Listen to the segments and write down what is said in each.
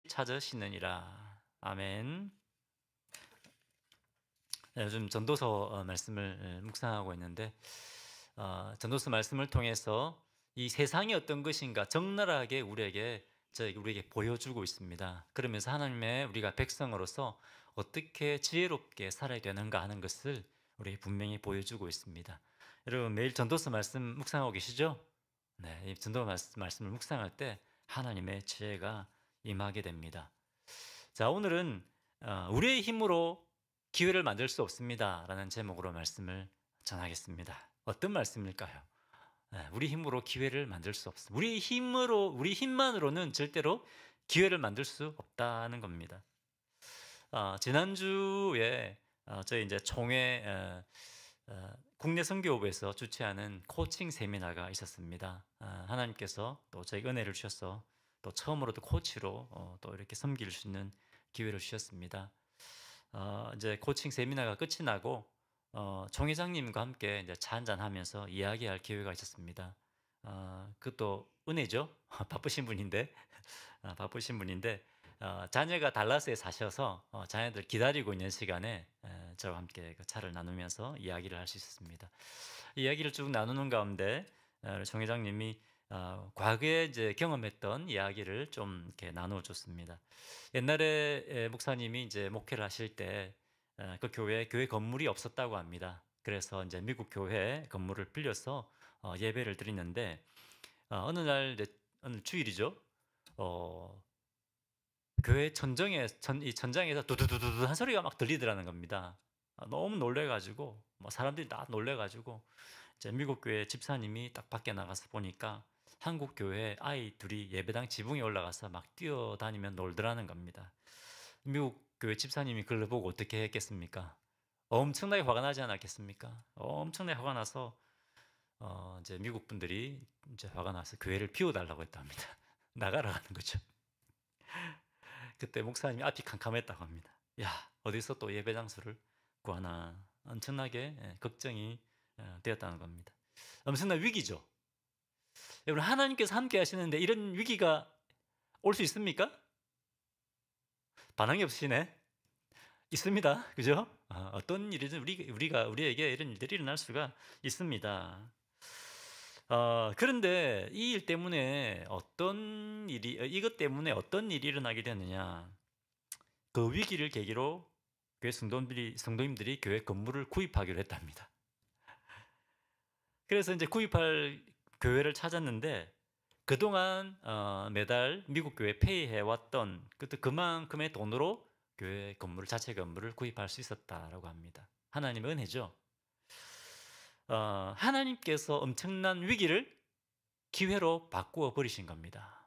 찾으시느니라. 아멘. 네, 요즘 전도서 말씀을 묵상하고 있는데 전도서 말씀을 통해서 이 세상이 어떤 것인가 적나라하게 우리에게 보여주고 있습니다. 그러면서 하나님의 우리가 백성으로서 어떻게 지혜롭게 살아야 되는가 하는 것을 우리에게 분명히 보여주고 있습니다. 여러분 매일 전도서 말씀 묵상하고 계시죠? 네, 이 전도서 말씀을 묵상할 때 하나님의 지혜가 임하게 됩니다. 자, 오늘은 우리의 힘으로 기회를 만들 수 없습니다 라는 제목으로 말씀을 전하겠습니다. 어떤 말씀일까요? 우리 힘으로 기회를 만들 수 없습니다. 우리 힘만으로는 절대로 기회를 만들 수 없다는 겁니다. 지난주에 저희 이제 총회 국내 선교부에서 주최하는 코칭 세미나가 있었습니다. 하나님께서 또 저희 은혜를 주셔서 또 처음으로 또 코치로 또 이렇게 섬길 수 있는 기회를 주셨습니다. 이제 코칭 세미나가 끝이 나고 총회장님과 함께 이제 차 한잔 하면서 이야기할 기회가 있었습니다. 그것도 은혜죠. 바쁘신 분인데 자녀가 달라스에 사셔서 자녀들 기다리고 있는 시간에 저와 함께 그 차를 나누면서 이야기를 할 수 있었습니다. 이야기를 쭉 나누는 가운데 총 회장님이 과거에 이제 경험했던 이야기를 좀 이렇게 나눠줬습니다. 옛날에 목사님이 이제 목회를 하실 때 그 교회 건물이 없었다고 합니다. 그래서 이제 미국 교회 건물을 빌려서 예배를 드리는데 어느 날 어느 주일이죠. 교회 이 천장에서 두두두두 한 소리가 막 들리더라는 겁니다. 너무 놀래가지고 사람들이 다 놀래가지고 이제 미국 교회 집사님이 딱 밖에 나가서 보니까 한국 교회 아이 둘이 예배당 지붕에 올라가서 막 뛰어다니며 놀더라는 겁니다. 미국 교회 집사님이 그걸 보고 어떻게 했겠습니까? 엄청나게 화가 나지 않았겠습니까? 엄청나게 화가 나서 이제 미국 분들이 이제 화가 나서 교회를 비워달라고 했답니다. 나가라 하는 거죠. 그때 목사님이 앞이 캄캄했다고 합니다. 야, 어디서 또 예배 장소를 구하나 엄청나게 걱정이 되었다는 겁니다. 엄청난 위기죠. 여러분 하나님께서 함께 하시는데 이런 위기가 올 수 있습니까? 반응이 없으시네. 있습니다. 그죠? 어떤 일이든 우리에게 이런 일들이 일어날 수가 있습니다. 그런데 이 일 때문에 이것 때문에 어떤 일이 일어나게 되느냐. 그 위기를 계기로 교회 성도님들이 교회 건물을 구입하기로 했답니다. 그래서 이제 구입할 교회를 찾았는데 그동안 매달 미국 교회 페이해왔던 그만큼의 돈으로 자체 건물을 구입할 수 있었다라고 합니다. 하나님의 은혜죠. 하나님께서 엄청난 위기를 기회로 바꾸어 버리신 겁니다.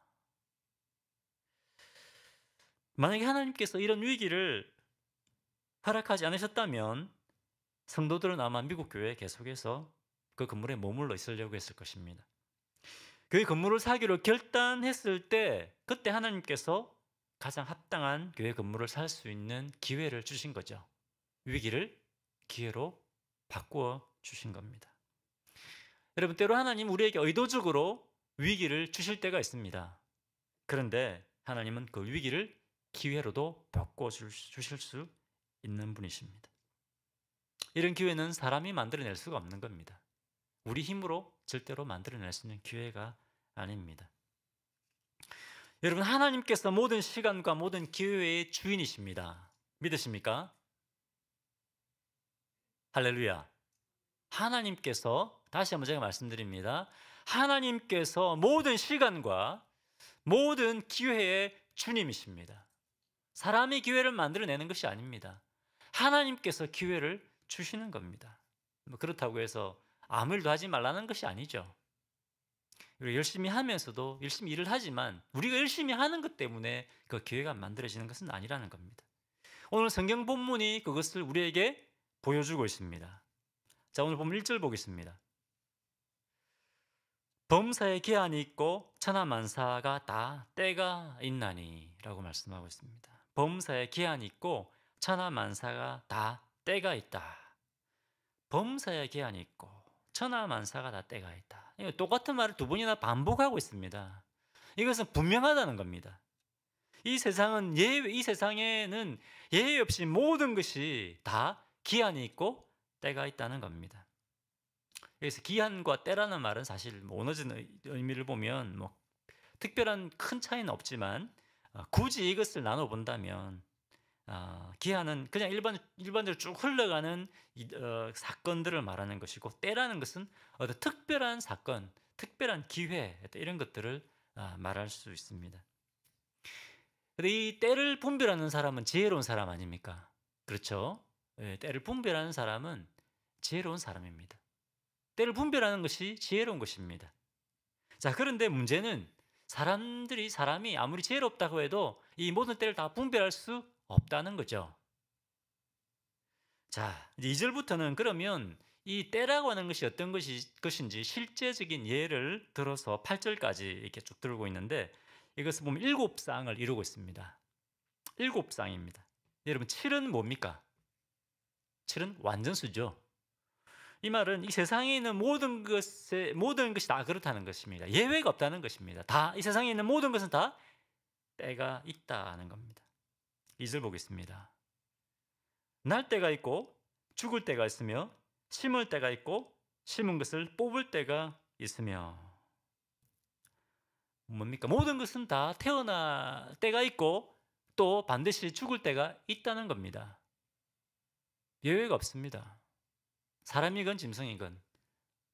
만약에 하나님께서 이런 위기를 허락하지 않으셨다면 성도들은 아마 미국 교회에 계속해서 그 건물에 머물러 있으려고 했을 것입니다. 교회 건물을 사기로 결단했을 때 그때 하나님께서 가장 합당한 교회 건물을 살 수 있는 기회를 주신 거죠. 위기를 기회로 바꾸어 주신 겁니다. 여러분 때로 하나님 우리에게 의도적으로 위기를 주실 때가 있습니다. 그런데 하나님은 그 위기를 기회로도 바꿔 주실 수 있는 분이십니다. 이런 기회는 사람이 만들어낼 수가 없는 겁니다. 우리 힘으로 절대로 만들어낼 수 있는 기회가 아닙니다. 여러분 하나님께서 모든 시간과 모든 기회의 주인이십니다. 믿으십니까? 할렐루야. 하나님께서 다시 한번 제가 말씀드립니다. 하나님께서 모든 시간과 모든 기회의 주님이십니다. 사람이 기회를 만들어내는 것이 아닙니다. 하나님께서 기회를 주시는 겁니다. 그렇다고 해서 아무 일도 하지 말라는 것이 아니죠. 우리가 열심히 하면서도 열심히 일을 하지만 우리가 열심히 하는 것 때문에 그 기회가 만들어지는 것은 아니라는 겁니다. 오늘 성경 본문이 그것을 우리에게 보여주고 있습니다. 자, 오늘 보면 1절 보겠습니다. 범사에 기한이 있고 천하만사가 다 때가 있나니 라고 말씀하고 있습니다. 범사에 기한이 있고 천하만사가 다 때가 있다. 범사에 기한이 있고 천하만사가 다 때가 있다. 똑같은 말을 두 번이나 반복하고 있습니다. 이것은 분명하다는 겁니다. 이 세상에는 예외 없이 모든 것이 다 기한이 있고 때가 있다는 겁니다. 그래서 기한과 때라는 말은 사실 원어적인 의미를 보면 특별한 큰 차이는 없지만 굳이 이것을 나눠 본다면 기한은 그냥 일반적으로 쭉 흘러가는 사건들을 말하는 것이고, 때라는 것은 어떤 특별한 사건, 특별한 기회, 이런 것들을 말할 수 있습니다. 근데 이 때를 분별하는 사람은 지혜로운 사람 아닙니까? 그렇죠? 예, 때를 분별하는 사람은 지혜로운 사람입니다. 때를 분별하는 것이 지혜로운 것입니다. 자, 그런데 문제는 사람이 아무리 지혜롭다고 해도 이 모든 때를 다 분별할 수 없다는 거죠. 자, 이제 2절부터는 그러면 이 때라고 하는 것이 어떤 것인지 실제적인 예를 들어서 8절까지 이렇게 쭉 들고 있는데, 이것을 보면 7쌍을 이루고 있습니다. 7쌍입니다. 여러분, 7은 뭡니까? 7은 완전수죠. 이 말은 이 세상에 있는 모든 것이 다 그렇다는 것입니다. 예외가 없다는 것입니다. 이 세상에 있는 모든 것은 다 때가 있다는 겁니다. 2절 보겠습니다. 날 때가 있고 죽을 때가 있으며, 심을 때가 있고 심은 것을 뽑을 때가 있으며. 뭡니까? 모든 것은 다 태어날 때가 있고 또 반드시 죽을 때가 있다는 겁니다. 예외가 없습니다. 사람이건 짐승이건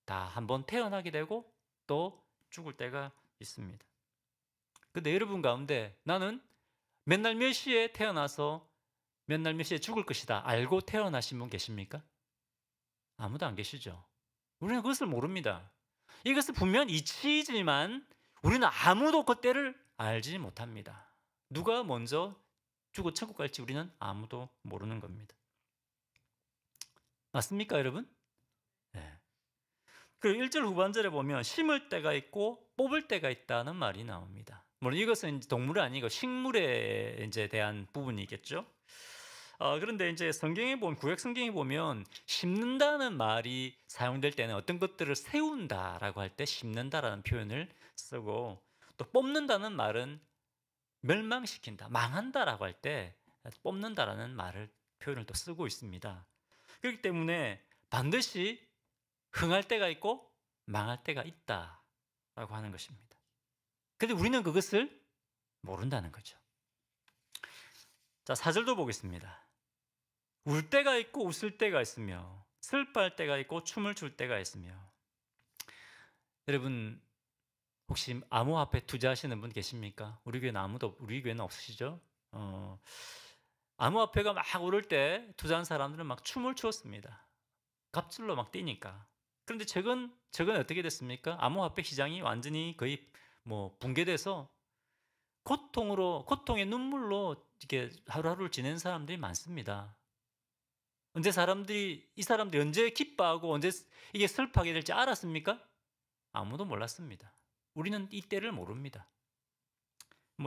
다 한번 태어나게 되고 또 죽을 때가 있습니다. 근데 여러분 가운데 나는 몇 날 몇 시에 태어나서 몇 날 몇 시에 죽을 것이다 알고 태어나신 분 계십니까? 아무도 안 계시죠. 우리는 그것을 모릅니다. 이것은 분명 이치이지만 우리는 아무도 그 때를 알지 못합니다. 누가 먼저 죽어 천국 갈지 우리는 아무도 모르는 겁니다. 맞습니까, 여러분? 네. 그리고 1절 후반절에 보면 심을 때가 있고 뽑을 때가 있다는 말이 나옵니다. 물론 이것은 동물이 아니고 식물에 이제 대한 부분이겠죠. 그런데 이제 구약 성경에 보면 심는다는 말이 사용될 때는 어떤 것들을 세운다라고 할 때 심는다라는 표현을 쓰고, 또 뽑는다는 말은 멸망시킨다, 망한다라고 할 때 뽑는다라는 표현을 또 쓰고 있습니다. 그렇기 때문에 반드시 흥할 때가 있고 망할 때가 있다라고 하는 것입니다. 그런데 우리는 그것을 모른다는 거죠. 자, 4절도 보겠습니다. 울 때가 있고 웃을 때가 있으며, 슬퍼할 때가 있고 춤을 출 때가 있으며. 여러분, 혹시 암호화폐 투자하시는 분 계십니까? 우리 교회는 없으시죠? 암호화폐가 막 오를 때 투자한 사람들은 막 춤을 추었습니다. 갑질로 막 뛰니까. 그런데 최근 어떻게 됐습니까? 암호화폐 시장이 완전히 거의 붕괴돼서 고통의 눈물로 이렇게 하루하루를 지내는 사람들이 많습니다. 이 사람들이 언제 기뻐하고 언제 이게 슬퍼하게 될지 알았습니까? 아무도 몰랐습니다. 우리는 이 때를 모릅니다.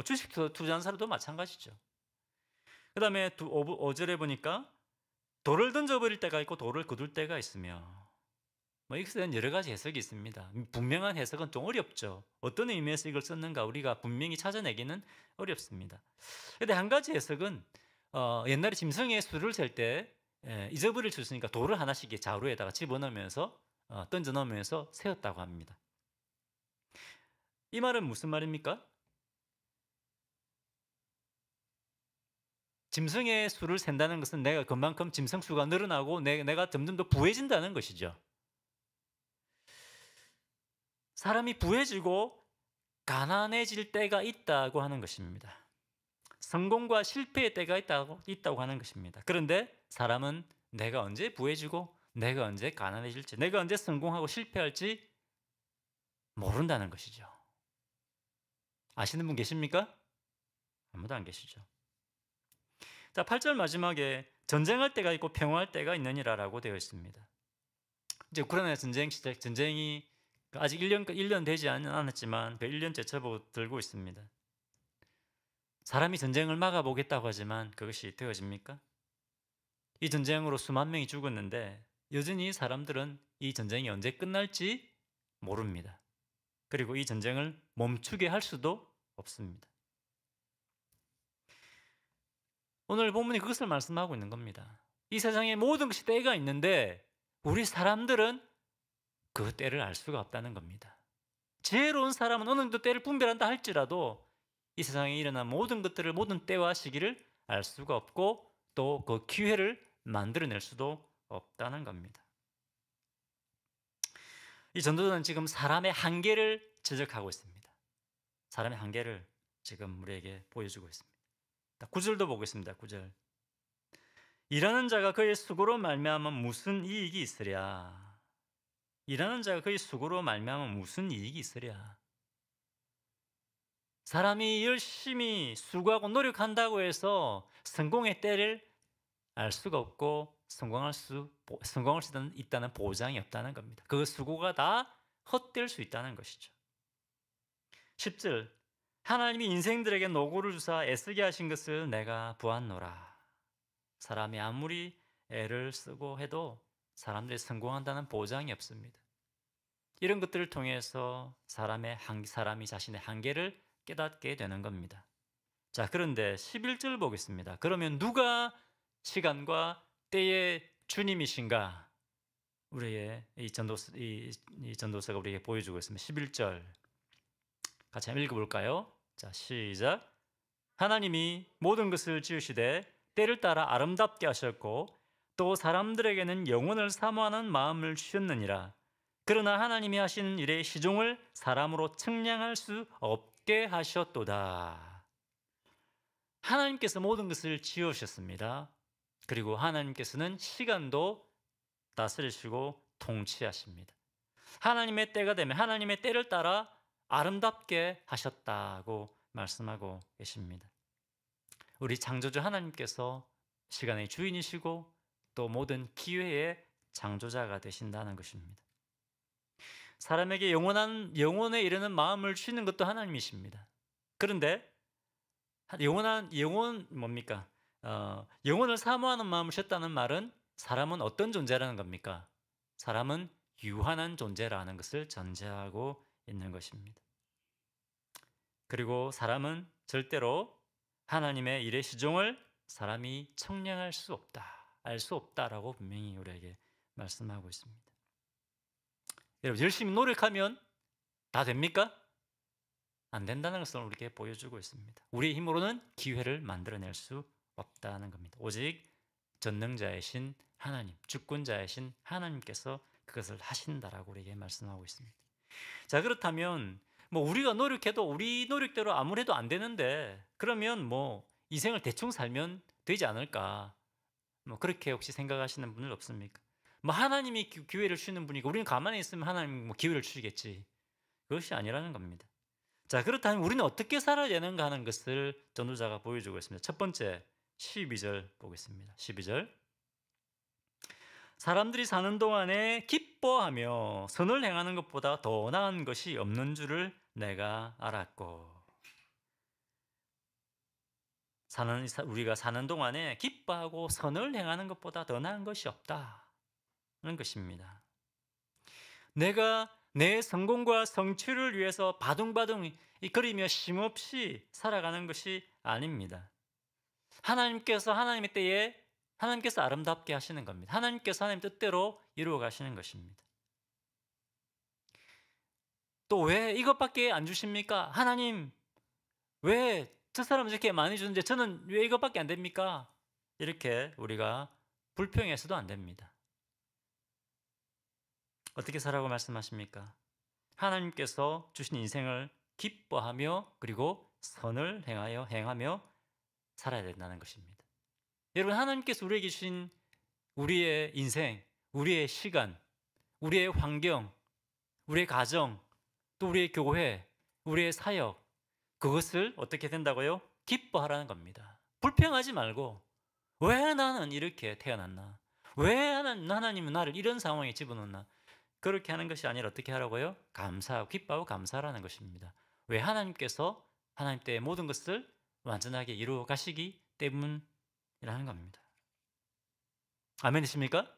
주식 투자한 사람도 마찬가지죠. 그 다음에 5절에 보니까 돌을 던져버릴 때가 있고 돌을 거둘 때가 있으며, 이것에 대한 여러 가지 해석이 있습니다. 분명한 해석은 좀 어렵죠. 어떤 의미에서 이걸 썼는가 우리가 분명히 찾아내기는 어렵습니다. 그런데 한 가지 해석은 옛날에 짐승의 수를 셀 때 잊어버릴 수 있으니까 돌을 하나씩 자루에다가 집어넣으면서 던져 넣으면서 세웠다고 합니다. 이 말은 무슨 말입니까? 짐승의 수를 센다는 것은 내가 그만큼 짐승 수가 늘어나고 내가 점점 더 부해진다는 것이죠. 사람이 부해지고 가난해질 때가 있다고 하는 것입니다. 성공과 실패의 때가 있다고 하는 것입니다. 그런데 사람은 내가 언제 부해지고 내가 언제 가난해질지, 내가 언제 성공하고 실패할지 모른다는 것이죠. 아시는 분 계십니까? 아무도 안 계시죠. 자, 8절 마지막에 전쟁할 때가 있고 평화할 때가 있느니라라고 되어 있습니다. 이제 우크라이나 전쟁이 아직 1년 되지 않았지만 그 1년째 접어들고 있습니다. 사람이 전쟁을 막아보겠다고 하지만 그것이 되어집니까? 이 전쟁으로 수만 명이 죽었는데 여전히 사람들은 이 전쟁이 언제 끝날지 모릅니다. 그리고 이 전쟁을 멈추게 할 수도 없습니다. 오늘 본문이 그것을 말씀하고 있는 겁니다. 이 세상에 모든 것이 때가 있는데 우리 사람들은 그 때를 알 수가 없다는 겁니다. 지혜로운 사람은 어느 정도 때를 분별한다 할지라도 이 세상에 일어난 모든 것들을, 모든 때와 시기를 알 수가 없고 또 그 기회를 만들어낼 수도 없다는 겁니다. 이 전도자는 지금 사람의 한계를 지적하고 있습니다. 사람의 한계를 지금 우리에게 보여주고 있습니다. 9절도 보겠습니다. 9절. 일하는 자가 그의 수고로 말미암아 무슨 이익이 있으랴. 일하는 자가 그의 수고로 말미암아 무슨 이익이 있으랴. 사람이 열심히 수고하고 노력한다고 해서 성공의 때를 알 수가 없고 성공할 수 있다는 보장이 없다는 겁니다. 그 수고가 다 헛될 수 있다는 것이죠. 10절. 하나님이 인생들에게 노고를 주사 애쓰게 하신 것을 내가 보았노라. 사람이 아무리 애를 쓰고 해도 사람들이 성공한다는 보장이 없습니다. 이런 것들을 통해서 사람이 자신의 한계를 깨닫게 되는 겁니다. 자, 그런데 11절 보겠습니다. 그러면 누가 시간과 때의 주님이신가? 우리의 이 전도서가 우리에게 보여주고 있습니다. 11절 같이 한번 읽어볼까요? 자, 시작. 하나님이 모든 것을 지으시되 때를 따라 아름답게 하셨고 또 사람들에게는 영원을 사모하는 마음을 주셨느니라. 그러나 하나님이 하시는 일의 시종을 사람으로 측량할 수 없게 하셨도다. 하나님께서 모든 것을 지으셨습니다. 그리고 하나님께서는 시간도 다스리시고 통치하십니다. 하나님의 때가 되면 하나님의 때를 따라 아름답게 하셨다고 말씀하고 계십니다. 우리 창조주 하나님께서 시간의 주인이시고 또 모든 기회의 창조자가 되신다는 것입니다. 사람에게 영원에 이르는 마음을 주시는 것도 하나님이십니다. 그런데 뭡니까? 영원을 사모하는 마음을 주셨다는 말은 사람은 어떤 존재라는 겁니까? 사람은 유한한 존재라는 것을 전제하고 있는 것입니다. 그리고 사람은 절대로 하나님의 일의 시종을 사람이 측량할 수 없다, 알 수 없다라고 분명히 우리에게 말씀하고 있습니다. 여러분, 열심히 노력하면 다 됩니까? 안 된다는 것을 우리에게 보여주고 있습니다. 우리의 힘으로는 기회를 만들어낼 수 없다는 겁니다. 오직 전능자이신 하나님, 주권자이신 하나님께서 그것을 하신다라고 우리에게 말씀하고 있습니다. 자, 그렇다면 우리가 노력해도 우리 노력대로 아무래도 안 되는데 그러면 인생을 대충 살면 되지 않을까? 그렇게 혹시 생각하시는 분은 없습니까? 하나님이 기회를 주시는 분이고 우리는 가만히 있으면 하나님이 기회를 주시겠지. 그것이 아니라는 겁니다. 자, 그렇다면 우리는 어떻게 살아야 되는가 하는 것을 전도자가 보여주고 있습니다. 첫 번째 12절 보겠습니다. 12절. 사람들이 사는 동안에 기뻐하며 선을 행하는 것보다 더 나은 것이 없는 줄을 내가 알았고. 우리가 사는 동안에 기뻐하고 선을 행하는 것보다 더 나은 것이 없다는 것입니다. 내가 내 성공과 성취를 위해서 바둥바둥 거리며 쉼없이 살아가는 것이 아닙니다. 하나님께서 하나님의 때에 하나님께서 아름답게 하시는 겁니다. 하나님께서 하나님 뜻대로 이루어 가시는 것입니다. 또 왜 이것밖에 안 주십니까? 하나님, 왜 저 사람은 이렇게 많이 주는데 저는 왜 이것밖에 안 됩니까? 이렇게 우리가 불평해서도 안 됩니다. 어떻게 살라고 말씀하십니까? 하나님께서 주신 인생을 기뻐하며 그리고 선을 행하며 살아야 된다는 것입니다. 여러분, 하나님께서 우리에게 주신 우리의 인생, 우리의 시간, 우리의 환경, 우리의 가정, 또 우리의 교회, 우리의 사역, 그것을 어떻게 된다고요? 기뻐하라는 겁니다. 불평하지 말고 왜 나는 이렇게 태어났나? 왜 하나님은 나를 이런 상황에 집어넣나? 그렇게 하는 것이 아니라 어떻게 하라고요? 감사하고 기뻐하고 감사하라는 것입니다. 왜? 하나님께서 하나님 때의 모든 것을 완전하게 이루어 가시기 때문이라는 겁니다. 아멘이십니까?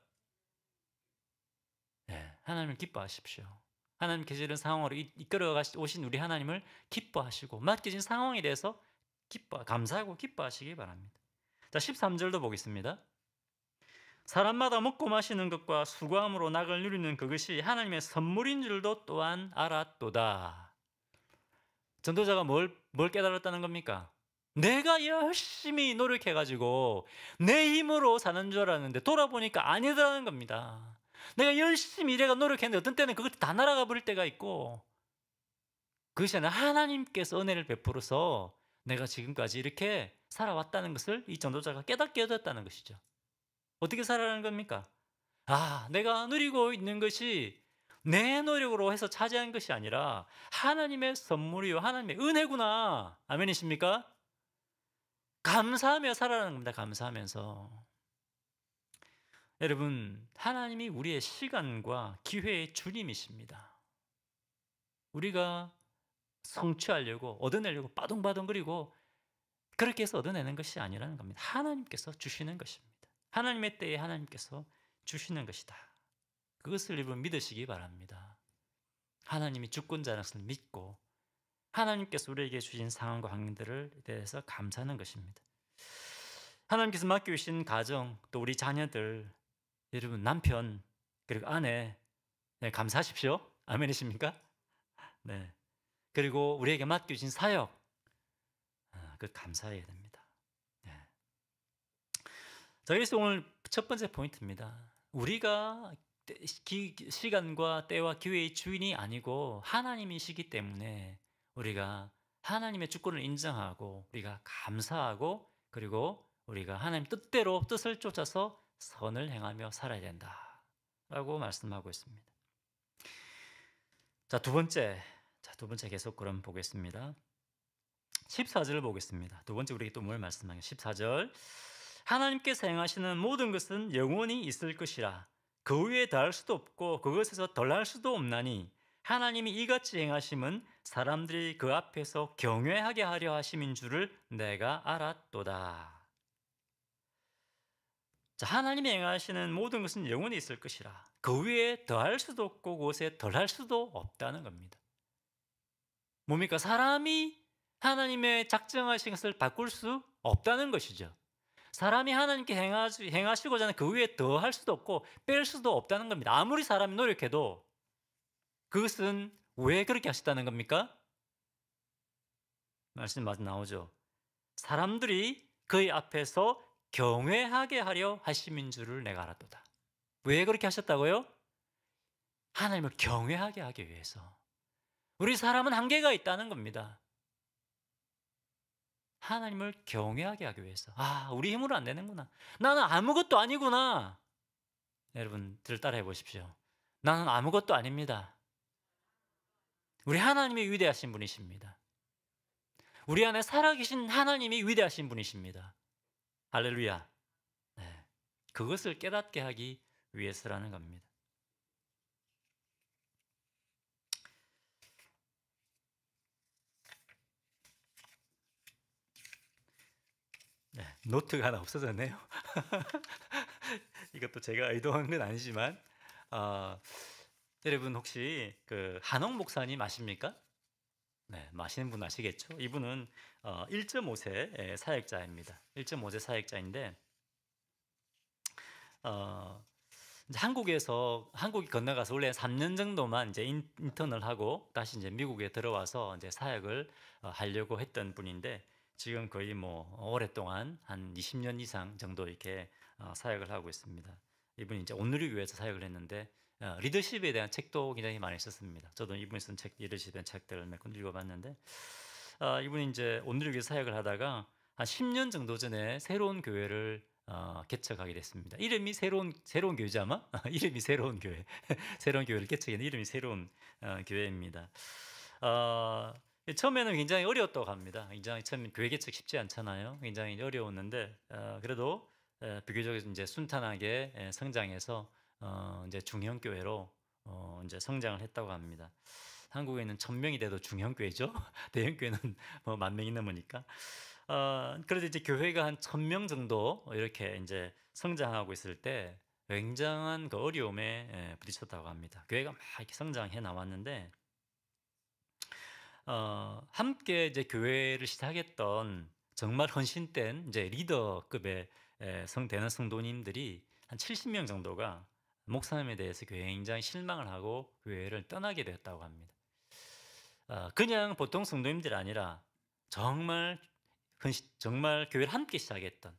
네, 하나님을 기뻐하십시오. 하나님께서 이런 상황으로 이끌어 오신 우리 하나님을 기뻐하시고 맡겨진 상황에 대해서 감사하고 기뻐하시기 바랍니다. 자, 13절도 보겠습니다. 사람마다 먹고 마시는 것과 수고함으로 낙을 누리는 그것이 하나님의 선물인 줄도 또한 알았도다. 전도자가 뭘 깨달았다는 겁니까? 내가 열심히 노력해가지고 내 힘으로 사는 줄 알았는데 돌아보니까 아니더라는 겁니다. 내가 열심히 일해가 노력했는데 어떤 때는 그것이 다 날아가 버릴 때가 있고, 그것이 아니라 하나님께서 은혜를 베풀어서 내가 지금까지 이렇게 살아왔다는 것을 이 전도자가 깨닫게 되었다는 것이죠. 어떻게 살아가는 겁니까? 내가 누리고 있는 것이 내 노력으로 해서 차지한 것이 아니라 하나님의 선물이요, 하나님의 은혜구나. 아멘이십니까? 감사하며 살아가는 겁니다. 감사하면서. 여러분, 하나님이 우리의 시간과 기회의 주님이십니다. 우리가 성취하려고 얻어내려고 빠둥빠둥거리고 그렇게 해서 얻어내는 것이 아니라는 겁니다. 하나님께서 주시는 것입니다. 하나님의 때에 하나님께서 주시는 것이다. 그것을 여러분 믿으시기 바랍니다. 하나님이 주권자라는 것을 믿고 하나님께서 우리에게 주신 상황과 환경들을 대해서 감사하는 것입니다. 하나님께서 맡겨주신 가정, 또 우리 자녀들, 여러분 남편 그리고 아내, 네, 감사하십시오. 아멘이십니까? 네. 그리고 우리에게 맡겨주신 사역, 그 감사해야 됩니다. 네. 자, 그래서 오늘 첫 번째 포인트입니다. 우리가 시간과 때와 기회의 주인이 아니고 하나님이시기 때문에 우리가 하나님의 주권을 인정하고 우리가 감사하고 그리고 우리가 하나님 뜻대로 뜻을 쫓아서 선을 행하며 살아야 된다라고 말씀하고 있습니다. 자, 두 번째 계속 그럼 보겠습니다. 14절을 보겠습니다. 두 번째 우리에게 또 뭘 말씀하냐? 14절. 하나님께서 행하시는 모든 것은 영원히 있을 것이라. 그 위에 더할 수도 없고 그것에서 덜할 수도 없나니 하나님이 이같이 행하심은 사람들이 그 앞에서 경외하게 하려 하심인 줄을 내가 알았도다. 자, 하나님이 행하시는 모든 것은 영원히 있을 것이라. 그 위에 더할 수도 없고 그것에 덜할 수도 없다는 겁니다. 뭡니까? 사람이 하나님의 작정하신 것을 바꿀 수 없다는 것이죠. 사람이 하나님께 행하시고자 하는 그 위에 더 할 수도 없고 뺄 수도 없다는 겁니다. 아무리 사람이 노력해도 그것은 왜 그렇게 하셨다는 겁니까? 말씀 맞아 나오죠. 사람들이 그의 앞에서 경외하게 하려 하심인 줄을 내가 알았도다. 왜 그렇게 하셨다고요? 하나님을 경외하게 하기 위해서. 우리 사람은 한계가 있다는 겁니다. 하나님을 경외하게 하기 위해서. 우리 힘으로 안 되는구나. 나는 아무것도 아니구나. 여러분들 따라해 보십시오. 나는 아무것도 아닙니다. 우리 하나님이 위대하신 분이십니다. 우리 안에 살아계신 하나님이 위대하신 분이십니다. 할렐루야. 네. 그것을 깨닫게 하기 위해서라는 겁니다. 네, 노트가 하나 없어졌네요. 이것도 제가 의도한 건 아니지만 여러분 혹시 그 한옥 목사님 아십니까? 네, 마시는 분 아시겠죠? 이분은 1.5세 사역자입니다. 1.5세 사역자인데 이제 한국에 건너가서 원래 3년 정도만 이제 인턴을 하고 다시 이제 미국에 들어와서 이제 사역을 하려고 했던 분인데 지금 거의 뭐 오랫동안 한 20년 이상 정도 이렇게 사역을 하고 있습니다. 이분이 이제 온누리교회에서 사역을 했는데 리더십에 대한 책도 굉장히 많이 썼습니다. 저도 이분이 쓴 책, 리더십에 대한 책들을 몇 권 읽어봤는데 이분이 이제 온누리교회 사역을 하다가 한 10년 정도 전에 새로운 교회를 개척하게 됐습니다. 이름이 새로운 교회지 아마? 이름이 새로운 교회. 새로운 교회를 개척했는데 이름이 새로운 교회입니다. 처음에는 굉장히 어려웠다고 합니다. 굉장히 처음 교회 개척 쉽지 않잖아요. 굉장히 어려웠는데 그래도 비교적 이제 순탄하게 성장해서 이제 중형 교회로 이제 성장을 했다고 합니다. 한국에는 1000명이 돼도 중형 교회죠. 대형 교회는 뭐 10,000명이 넘으니까. 그래도 이제 교회가 한 1000명 정도 이렇게 이제 성장하고 있을 때 굉장한 그 어려움에 부딪혔다고 합니다. 교회가 막 이렇게 성장해 나왔는데 함께 이제 교회를 시작했던 정말 헌신된 이제 리더급의 되는 성도님들이 한 70명 정도가 목사님에 대해서 굉장히 실망을 하고 교회를 떠나게 되었다고 합니다. 그냥 보통 성도님들이 아니라 정말 정말 교회를 함께 시작했던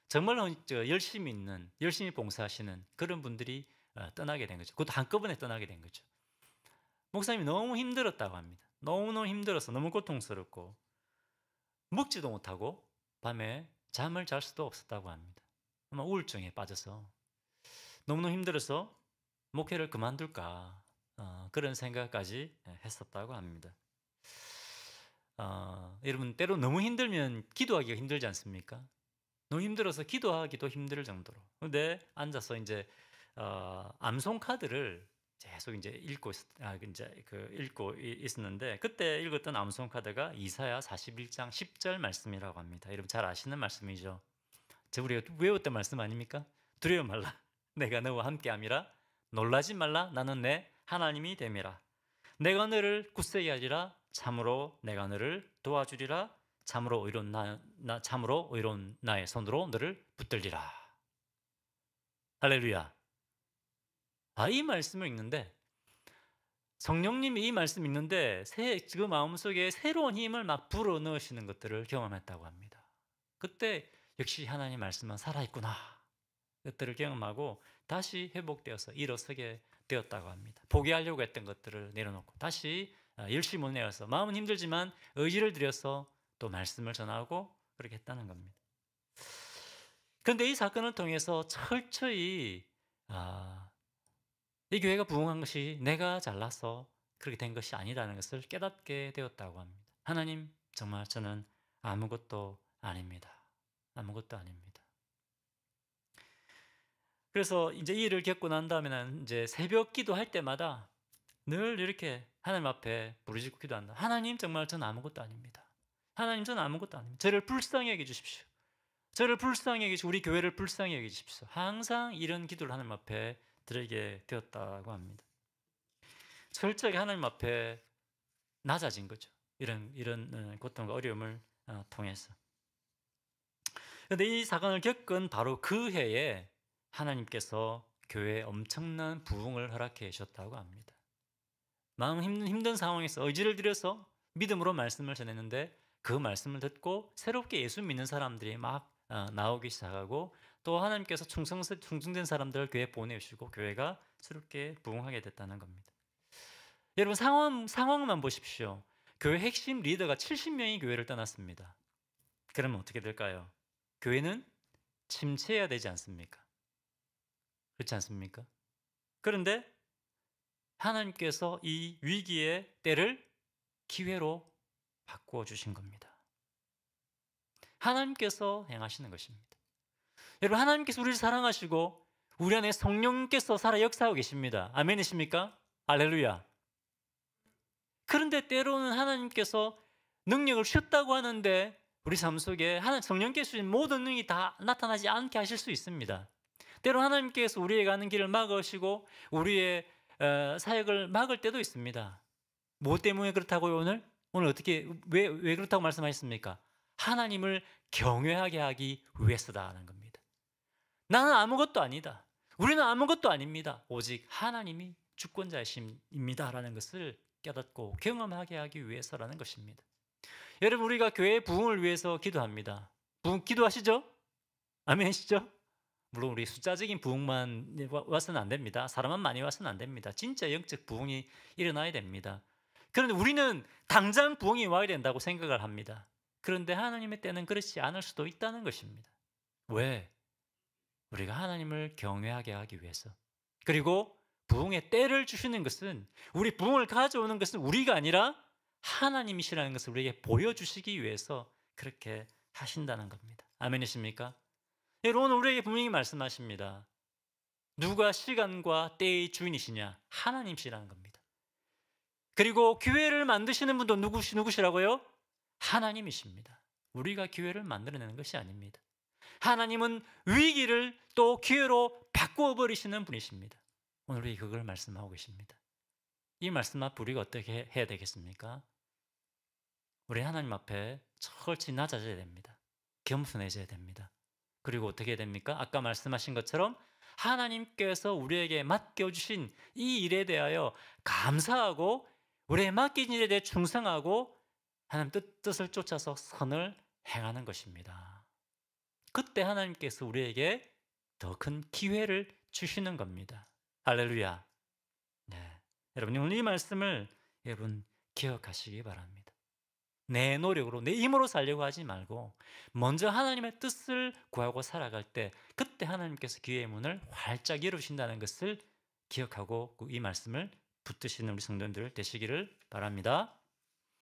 정말 열심히 있는 열심히 봉사하시는 그런 분들이 떠나게 된 거죠. 그것도 한꺼번에 떠나게 된 거죠. 목사님이 너무 힘들었다고 합니다. 너무너무 힘들어서 너무 고통스럽고 먹지도 못하고 밤에 잠을 잘 수도 없었다고 합니다. 아마 우울증에 빠져서 너무너무 힘들어서 목회를 그만둘까 그런 생각까지 했었다고 합니다. 여러분 때로 너무 힘들면 기도하기가 힘들지 않습니까? 너무 힘들어서 기도하기도 힘들 정도로. 근데 앉아서 이제 암송 카드를 계속 이제 읽고 있었는데 그때 읽었던 암송 카드가 이사야 41장 10절 말씀이라고 합니다. 여러분 잘 아시는 말씀이죠. 우리가 외웠던 말씀 아닙니까? 두려워 말라. 내가 너와 함께함이라. 놀라지 말라. 나는 내 하나님이 됨이라. 내가 너를 굳세게 하리라. 참으로 내가 너를 도와주리라. 참으로 의로운 나의 손으로 너를 붙들리라. 할렐루야. 이 말씀을 읽는데 성령님이 이 말씀 읽는데 그 마음속에 새로운 힘을 막 불어넣으시는 것들을 경험했다고 합니다. 그때 역시 하나님 말씀은 살아있구나. 것들을 경험하고 다시 회복되어서 일어서게 되었다고 합니다. 포기하려고 했던 것들을 내려놓고 다시 열심히 내어서 마음은 힘들지만 의지를 들여서 또 말씀을 전하고 그렇게 했다는 겁니다. 그런데 이 사건을 통해서 철저히 이 교회가 부흥한 것이 내가 잘나서 그렇게 된 것이 아니라는 것을 깨닫게 되었다고 합니다. 하나님, 정말 저는 아무것도 아닙니다. 아무것도 아닙니다. 그래서 이제 이 일을 겪고 난 다음에는 이제 새벽 기도할 때마다 늘 이렇게 하나님 앞에 부르짖고 기도한다. 하나님, 정말 저는 아무것도 아닙니다. 하나님, 저는 아무것도 아닙니다. 저를 불쌍히 여겨 주십시오. 저를 불쌍히 여기시고 우리 교회를 불쌍히 여겨 주십시오. 항상 이런 기도를 하나님 앞에 드리게 되었다고 합니다. 철저하게 하나님 앞에 낮아진 거죠. 이런 고통과 어려움을 통해서. 그런데 이 사건을 겪은 바로 그 해에 하나님께서 교회에 엄청난 부흥을 허락해 주셨다고 합니다. 마음 힘든 상황에서 의지를 들여서 믿음으로 말씀을 전했는데 그 말씀을 듣고 새롭게 예수 믿는 사람들이 막 나오기 시작하고 또 하나님께서 충성된 사람들을 교회에 보내주시고 교회가 새롭게 부흥하게 됐다는 겁니다. 여러분 상황만 보십시오. 교회 핵심 리더가 70명이 교회를 떠났습니다. 그러면 어떻게 될까요? 교회는 침체해야 되지 않습니까? 그렇지 않습니까? 그런데 하나님께서 이 위기의 때를 기회로 바꾸어 주신 겁니다. 하나님께서 행하시는 것입니다. 여러분, 하나님께서 우리를 사랑하시고 우리 안에 성령께서 살아 역사하고 계십니다. 아멘이십니까? 할렐루야. 그런데 때로는 하나님께서 능력을 주셨다고 하는데 우리 삶 속에 성령께서 주신 모든 능력이 다 나타나지 않게 하실 수 있습니다. 때로 하나님께서 우리에게 가는 길을 막으시고 우리의 사역을 막을 때도 있습니다. 뭐 때문에 그렇다고요? 오늘 어떻게 왜 그렇다고 말씀하셨습니까? 하나님을 경외하게 하기 위해서다라는 겁니다. 나는 아무것도 아니다. 우리는 아무것도 아닙니다. 오직 하나님이 주권자이십니다라는 것을 깨닫고 경험하게 하기 위해서라는 것입니다. 여러분, 우리가 교회의 부흥을 위해서 기도합니다. 부흥 기도하시죠? 아멘이시죠? 물론 우리 숫자적인 부흥만 와서는 안 됩니다. 사람만 많이 와서는 안 됩니다. 진짜 영적 부흥이 일어나야 됩니다. 그런데 우리는 당장 부흥이 와야 된다고 생각을 합니다. 그런데 하나님의 때는 그렇지 않을 수도 있다는 것입니다. 왜? 우리가 하나님을 경외하게 하기 위해서. 그리고 부흥의 때를 주시는 것은 우리 부흥을 가져오는 것은 우리가 아니라 하나님이시라는 것을 우리에게 보여주시기 위해서 그렇게 하신다는 겁니다. 아멘이십니까? 여러분, 오늘 우리에게 분명히 말씀하십니다. 누가 시간과 때의 주인이시냐? 하나님이시라는 겁니다. 그리고 교회를 만드시는 분도 누구시라고요? 하나님이십니다. 우리가 기회를 만들어내는 것이 아닙니다. 하나님은 위기를 또 기회로 바꾸어 버리시는 분이십니다. 오늘 우리 그걸 말씀하고 계십니다. 이 말씀 앞 우리가 어떻게 해야 되겠습니까? 우리 하나님 앞에 철저히 낮아져야 됩니다. 겸손해져야 됩니다. 그리고 어떻게 해야 됩니까? 아까 말씀하신 것처럼 하나님께서 우리에게 맡겨주신 이 일에 대하여 감사하고 우리의 맡긴 일에 대해 충성하고 하나님 뜻을 쫓아서 선을 행하는 것입니다. 그때 하나님께서 우리에게 더 큰 기회를 주시는 겁니다. 할렐루야. 네. 여러분 오늘 이 말씀을 여러분 기억하시기 바랍니다. 내 노력으로 내 힘으로 살려고 하지 말고 먼저 하나님의 뜻을 구하고 살아갈 때 그때 하나님께서 기회의 문을 활짝 열으신다는 것을 기억하고 이 말씀을 붙드시는 우리 성도님들 되시기를 바랍니다.